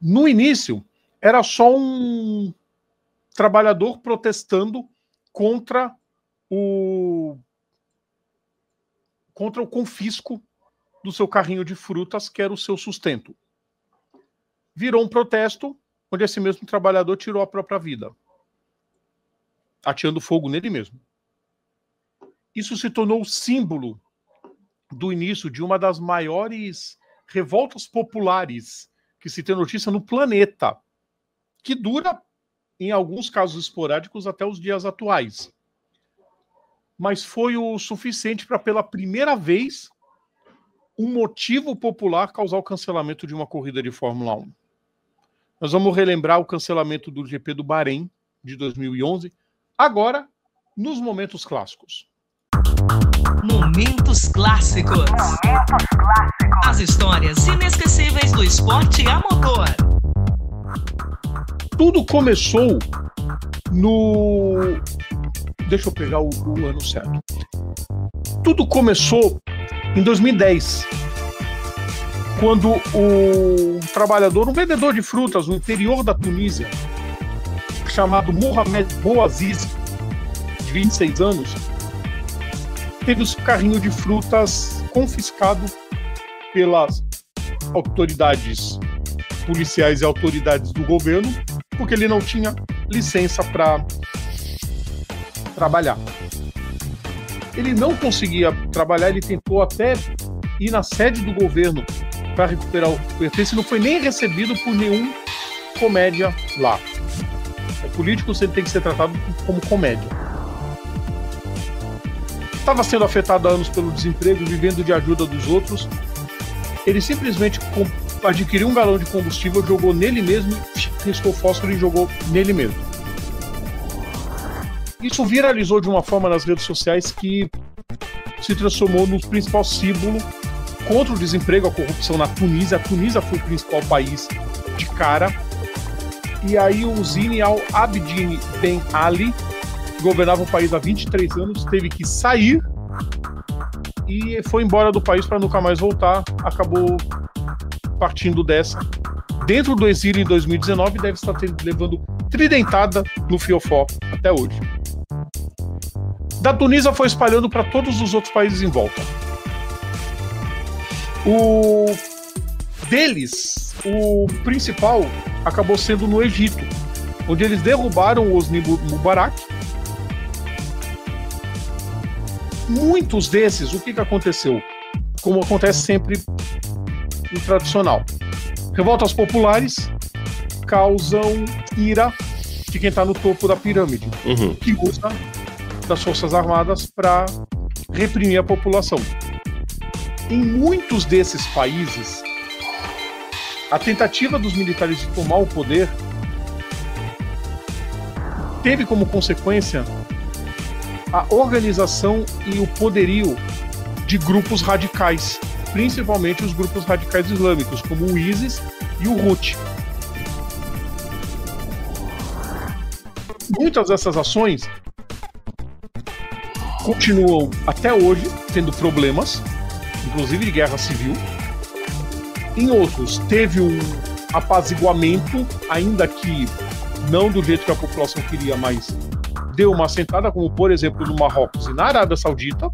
No início, era só um trabalhador protestando contra o confisco do seu carrinho de frutas, que era o seu sustento. Virou um protesto, onde esse mesmo trabalhador tirou a própria vida, ateando fogo nele mesmo. Isso se tornou o símbolo do início de uma das maiores revoltas populares que se tem notícia no planeta, que dura, em alguns casos esporádicos, até os dias atuais. Mas foi o suficiente para, pela primeira vez, um motivo popular causar o cancelamento de uma corrida de Fórmula 1. Nós vamos relembrar o cancelamento do GP do Bahrein, de 2011, agora, nos momentos clássicos. Momentos clássicos. As histórias inesquecíveis do esporte a motor. Tudo começou no... Deixa eu pegar o ano certo. Tudo começou em 2010, quando um trabalhador, um vendedor de frutas no interior da Tunísia, chamado Mohamed Bouazizi, de 26 anos, teve o seu carrinho de frutas confiscado pelas autoridades policiais e autoridades do governo, porque ele não tinha licença para trabalhar. Ele não conseguia trabalhar, ele tentou até ir na sede do governo para recuperar o pertence, não foi nem recebido por nenhum comédia lá. O político sempre tem que ser tratado como comédia. Estava sendo afetado há anos pelo desemprego, vivendo de ajuda dos outros. Ele simplesmente adquiriu um galão de combustível, jogou nele mesmo, riscou fósforo e jogou nele mesmo. Isso viralizou de uma forma nas redes sociais que se transformou no principal símbolo contra o desemprego, a corrupção na Tunísia. A Tunísia foi o principal país de cara. E aí o Zine al-Abidine Ben Ali, que governava o país há 23 anos, teve que sair e foi embora do país para nunca mais voltar. Acabou partindo dessa. Dentro do exílio em 2019, deve estar levando tridentada no fiofó até hoje. Da Tunísia foi espalhando para todos os outros países em volta. Deles, o principal acabou sendo no Egito, onde eles derrubaram o Hosni Mubarak. Muitos desses, o que aconteceu? Como acontece sempre no tradicional. Revoltas populares causam ira de quem está no topo da pirâmide, que usa das Forças Armadas para reprimir a população. Em muitos desses países, a tentativa dos militares de tomar o poder teve como consequência a organização e o poderio de grupos radicais, principalmente os grupos radicais islâmicos, como o ISIS e o Houthi. Muitas dessas ações continuam até hoje tendo problemas, inclusive de guerra civil. Em outros, teve um apaziguamento, ainda que não do jeito que a população queria, mas deu uma assentada, como por exemplo no Marrocos e na Arábia Saudita.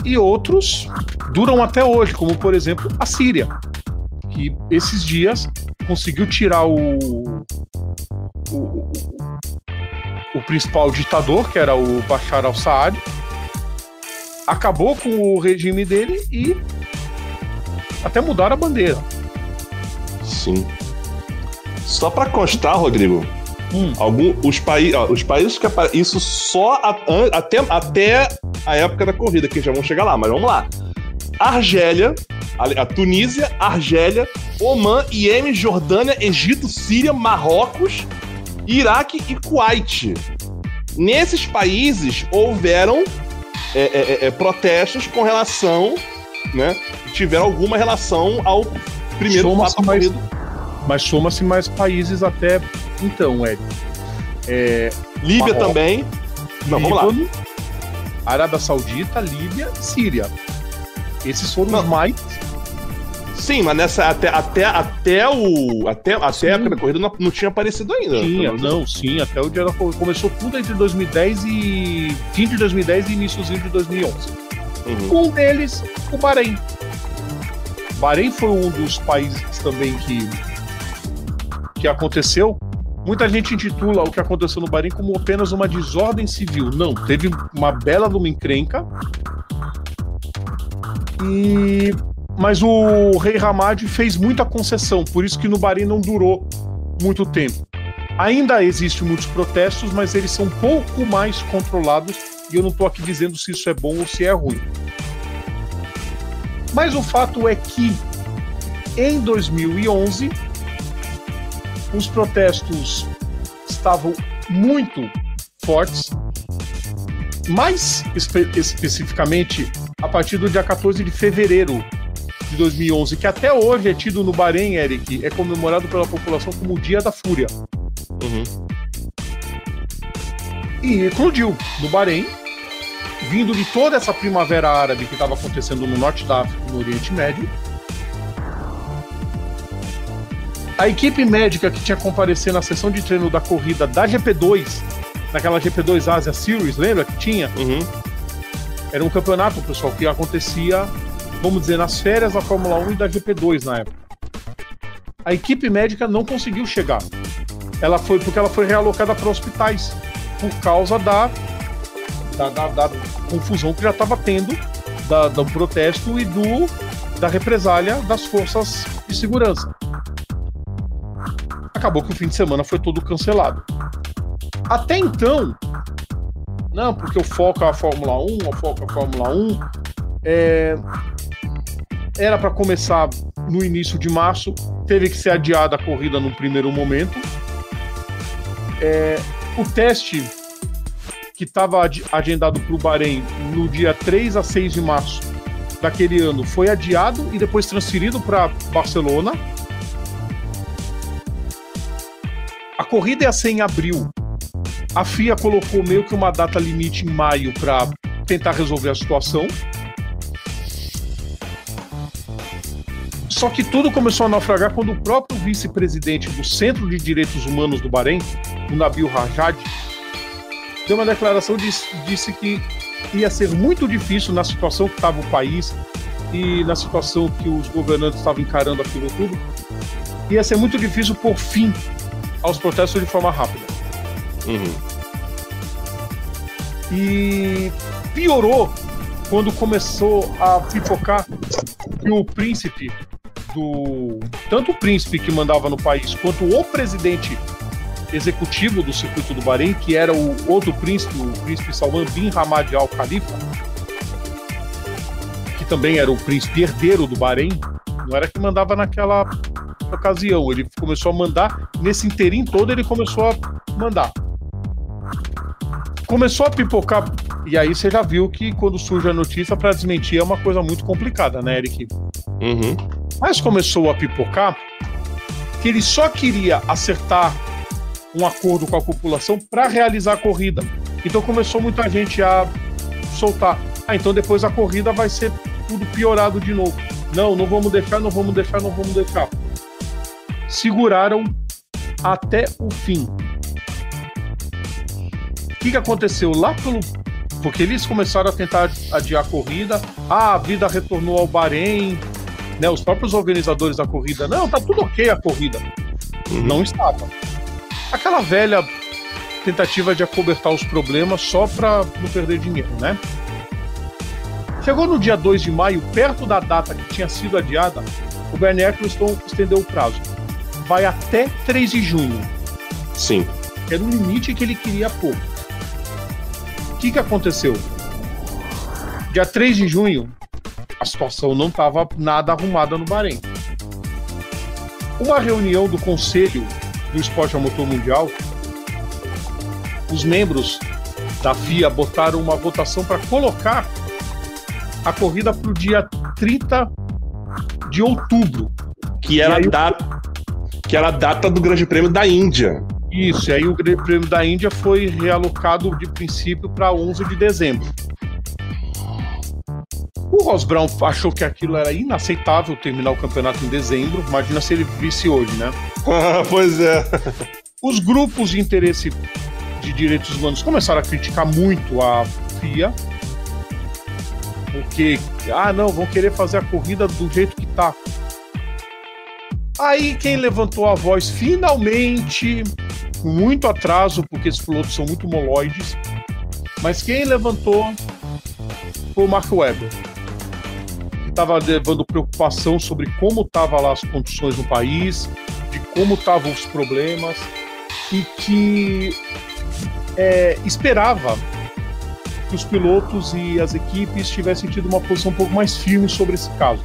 E outros duram até hoje, como por exemplo a Síria, que esses dias conseguiu tirar o principal ditador, que era o Bashar al-Assad, acabou com o regime dele e até mudaram a bandeira. Sim. Só para constar, Rodrigo, os países que isso só até a época da corrida, que já vão chegar lá, mas vamos lá. Argélia, a Tunísia, Argélia, Omã, Iêmen, Jordânia, Egito, Síria, Marrocos, Iraque e Kuwait. Nesses países houveram protestos com relação, né, tiveram alguma relação ao primeiro fato ocorrido. Mas soma-se mais países até então, Ed. Líbia Marrocos, também. Não, Líbano, vamos lá. Arábia Saudita, Líbia e Síria. Esses foram os mais Sim, mas nessa até a época da corrida não tinha aparecido ainda. Sim, até o dia da corrida. Começou tudo entre 2010 e fim de 2010 e iníciozinho de 2011. Um deles, o Bahrein. Bahrein foi um dos países também que aconteceu. Muita gente intitula o que aconteceu no Bahrein como apenas uma desordem civil. Não, teve uma bela de uma encrenca. Mas o rei Hamad fez muita concessão, por isso que no Bahrein não durou muito tempo. Ainda existem muitos protestos, mas eles são um pouco mais controlados, e eu não estou aqui dizendo se isso é bom ou se é ruim. Mas o fato é que, em 2011, os protestos estavam muito fortes, mais especificamente a partir do dia 14 de fevereiro de 2011, que até hoje é tido no Bahrein, Eric, é comemorado pela população como o Dia da Fúria. E eclodiu no Bahrein, vindo de toda essa primavera árabe que estava acontecendo no norte da África e no Oriente Médio. A equipe médica que tinha comparecido na sessão de treino da corrida da GP2, naquela GP2 Asia Series, lembra que tinha? Era um campeonato, pessoal, que acontecia, vamos dizer, nas férias da Fórmula 1 e da GP2 na época. A equipe médica não conseguiu chegar. Porque ela foi realocada para hospitais, por causa da confusão que já estava tendo do protesto e da represália das forças de segurança. Acabou que o fim de semana foi todo cancelado. Até então, não, porque o foco é a Fórmula 1, era para começar no início de março, teve que ser adiada a corrida no primeiro momento. O teste que estava agendado para o Bahrein no dia 3 a 6 de março daquele ano foi adiado e depois transferido para Barcelona. A corrida ia ser em abril. A FIA colocou meio que uma data limite em maio para tentar resolver a situação. Só que tudo começou a naufragar quando o próprio vice-presidente do Centro de Direitos Humanos do Bahrein, o Nabil Rajad, deu uma declaração e disse que ia ser muito difícil na situação que estava o país e na situação que os governantes estavam encarando aquilo tudo, ia ser muito difícil pôr fim aos protestos de forma rápida. E piorou quando começou a pipocar que o príncipe tanto o príncipe que mandava no país quanto o presidente executivo do circuito do Bahrein, que era o outro príncipe, o príncipe Salman bin Hamad Al Khalifa, que também era o príncipe herdeiro do Bahrein, não era que mandava naquela ocasião, ele começou a mandar, nesse interim todo ele começou a mandar. Começou a pipocar, e aí você já viu que quando surge a notícia para desmentir é uma coisa muito complicada, né, Eric? Mas começou a pipocar que ele só queria acertar um acordo com a população para realizar a corrida. Então começou muita gente a soltar. Então depois a corrida vai ser tudo piorado de novo. Não vamos deixar. Seguraram até o fim. O que aconteceu lá porque eles começaram a tentar adiar a corrida. A vida retornou ao Bahrein, né? Os próprios organizadores da corrida, não, tá tudo ok a corrida. Não estava. Aquela velha tentativa de acobertar os problemas só para não perder dinheiro, né? Chegou no dia 2 de maio, perto da data que tinha sido adiada, o Bernie Ecclestone estendeu o prazo. Vai até 3 de junho. Sim. Era o limite que ele queria pôr. O que aconteceu? Dia 3 de junho, a situação não estava nada arrumada no Bahrein. Uma reunião do Conselho do Esporte a Motor Mundial, os membros da FIA botaram uma votação para colocar a corrida para o dia 30 de outubro. Que era a data do Grande Prêmio da Índia. Isso, e aí o Grande Prêmio da Índia foi realocado de princípio para 11 de dezembro. O Ross Brown achou que aquilo era inaceitável, terminar o campeonato em dezembro. Imagina se ele visse hoje, né? Pois é. Os grupos de interesse de direitos humanos começaram a criticar muito a FIA, porque, não, vão querer fazer a corrida do jeito que tá. Aí quem levantou a voz finalmente, com muito atraso, porque esses pilotos são muito moloides, mas quem levantou foi o Mark Webber, que estava levando preocupação sobre como estavam lá as condições no país, de como estavam os problemas, e que esperava que os pilotos e as equipes tivessem tido uma posição um pouco mais firme sobre esse caso.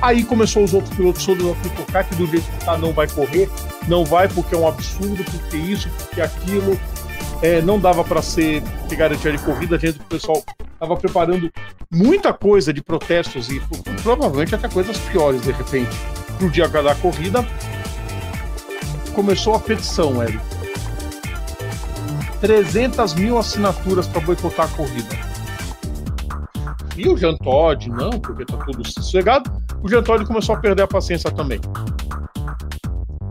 Aí começou os outros pilotos todos a focar que do jeito que tá não vai correr, não vai porque é um absurdo, porque isso, porque aquilo, não dava para ser garantia de corrida, gente, o pessoal estava preparando muita coisa de protestos e provavelmente até coisas piores de repente pro dia da corrida. Começou a petição, Eric. 300 mil assinaturas para boicotar a corrida. E o Jean Todt, não, porque tá tudo sossegado, o Jean Todt começou a perder a paciência também.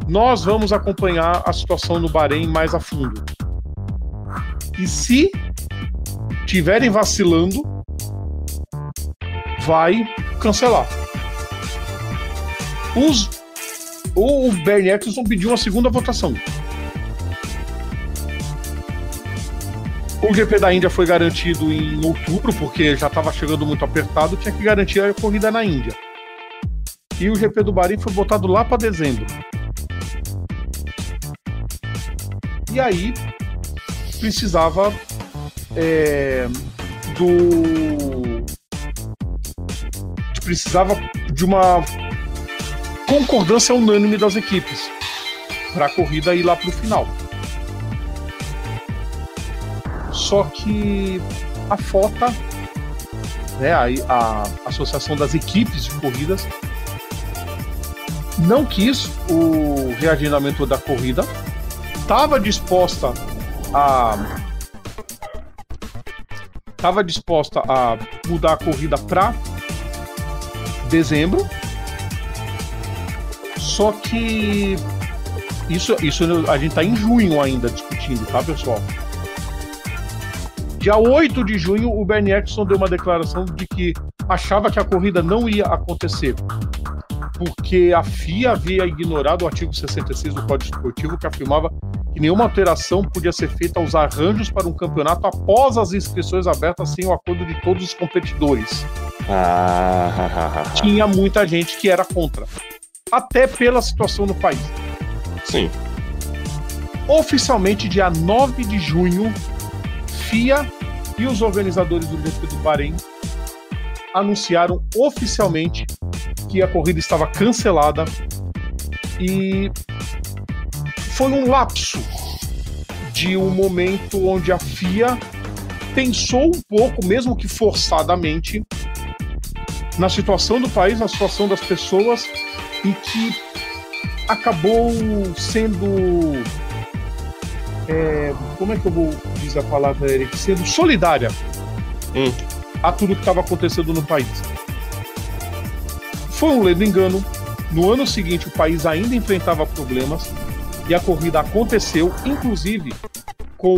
Nós vamos acompanhar a situação no Bahrein mais a fundo. E se tiverem vacilando, vai cancelar. O Bernie Eccleston pediu uma segunda votação. O GP da Índia foi garantido em outubro, porque já estava chegando muito apertado, tinha que garantir a corrida na Índia. E o GP do Bahrein foi botado lá para dezembro. E aí precisava de uma concordância unânime das equipes para a corrida ir lá para o final. Só que a FOTA, né, a Associação das Equipes de Corridas, não quis o reagendamento da corrida, estava disposta a mudar a corrida para dezembro, só que isso a gente está em junho ainda discutindo, tá, pessoal? Dia 8 de junho, o Bernie Eccleston deu uma declaração de que achava que a corrida não ia acontecer, porque a FIA havia ignorado o artigo 66 do Código Esportivo, que afirmava que nenhuma alteração podia ser feita aos arranjos para um campeonato após as inscrições abertas sem o acordo de todos os competidores. Tinha muita gente que era contra, até pela situação no país. Sim. Oficialmente, dia 9 de junho, FIA e os organizadores do GP do Bahrein anunciaram oficialmente que a corrida estava cancelada, e foi um lapso de um momento onde a FIA pensou um pouco, mesmo que forçadamente, na situação do país, na situação das pessoas, e que acabou sendo... como é que eu vou dizer a palavra, Eric? Sendo solidária a tudo que estava acontecendo no país. Foi um ledo engano. No ano seguinte, o país ainda enfrentava problemas e a corrida aconteceu, inclusive com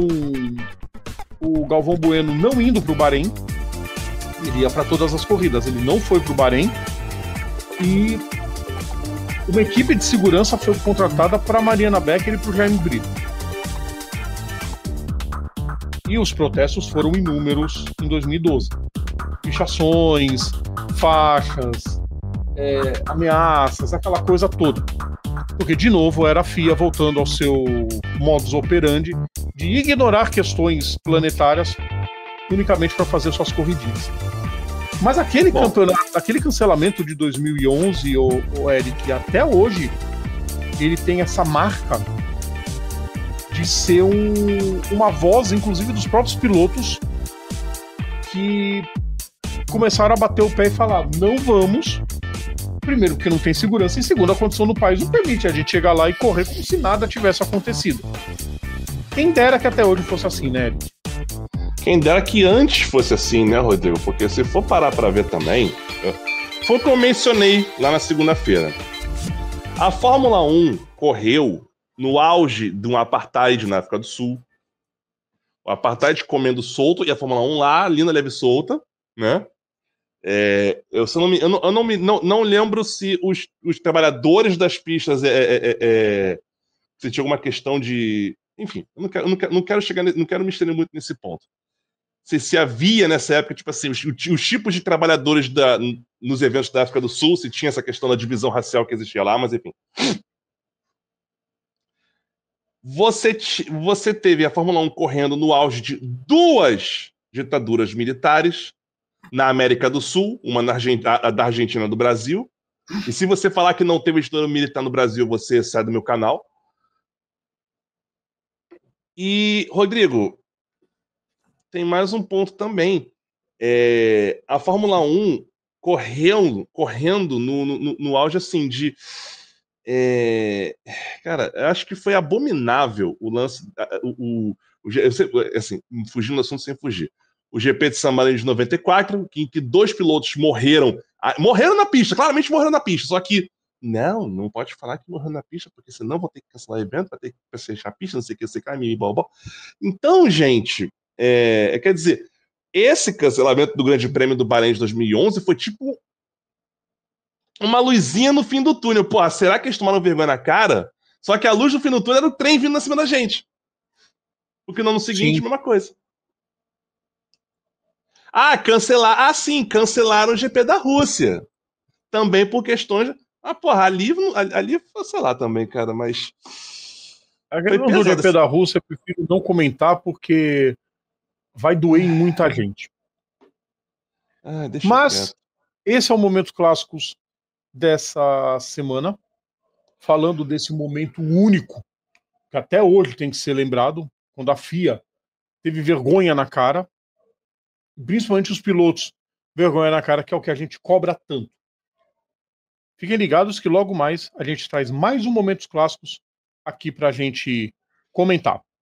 o Galvão Bueno não indo para o Bahrein. Ele ia para todas as corridas, ele não foi para o Bahrein, e uma equipe de segurança foi contratada para Mariana Becker e para o Jaime Brito. E os protestos foram inúmeros em 2012. Pichações, faixas, ameaças, aquela coisa toda. Porque, de novo, era a FIA voltando ao seu modus operandi de ignorar questões planetárias unicamente para fazer suas corridinhas. Mas aquele campeonato, aquele cancelamento de 2011, o Eric, até hoje, ele tem essa marca de ser uma voz, inclusive, dos próprios pilotos, que começaram a bater o pé e falar: não vamos. Primeiro, porque não tem segurança, e segundo, a condição do país não permite a gente chegar lá e correr como se nada tivesse acontecido. Quem dera que até hoje fosse assim, né, Eric? Quem dera que antes fosse assim, né, Rodrigo? Porque se for parar pra ver também, foi o que eu mencionei lá na segunda-feira. A Fórmula 1 correu no auge de um apartheid na África do Sul. O apartheid comendo solto e a Fórmula 1 lá, linda, leve e solta, né? Eu não lembro se os trabalhadores das pistas se tinha alguma questão de... Enfim, eu não quero chegar, não quero me estender muito nesse ponto. Se havia nessa época, tipo assim, os tipos de trabalhadores nos eventos da África do Sul, se tinha essa questão da divisão racial que existia lá, mas enfim. Você teve a Fórmula 1 correndo no auge de 2 ditaduras militares na América do Sul, uma da Argentina e do Brasil. E se você falar que não teve ditadura militar no Brasil, você sai do meu canal. E, Rodrigo, tem mais um ponto também. A Fórmula 1 correndo no auge assim de... cara, eu acho que foi abominável o lance... assim, fugindo do assunto sem fugir. O GP de San Marino de 94, em que 2 pilotos morreram na pista, claramente morreram na pista, só que não pode falar que morreu na pista, porque senão vou ter que cancelar o evento, vai ter que fechar a pista, não sei o que, Então, gente, quer dizer, esse cancelamento do Grande Prêmio do Bahrein de 2011 foi tipo uma luzinha no fim do túnel. Pô, será que eles tomaram vergonha na cara? Só que a luz do fim do túnel era o trem vindo na cima da gente. Porque no ano seguinte, mesma coisa. Sim, cancelaram o GP da Rússia. Também por questões... porra, ali sei lá também, cara, mas... A questão do GP da Rússia, eu prefiro não comentar porque vai doer em muita gente. Mas esse é o Momentos Clássicos dessa semana, falando desse momento único, que até hoje tem que ser lembrado, quando a FIA teve vergonha na cara, principalmente os pilotos, vergonha na cara, que é o que a gente cobra tanto. Fiquem ligados que logo mais a gente traz mais um Momentos Clássicos aqui pra gente comentar.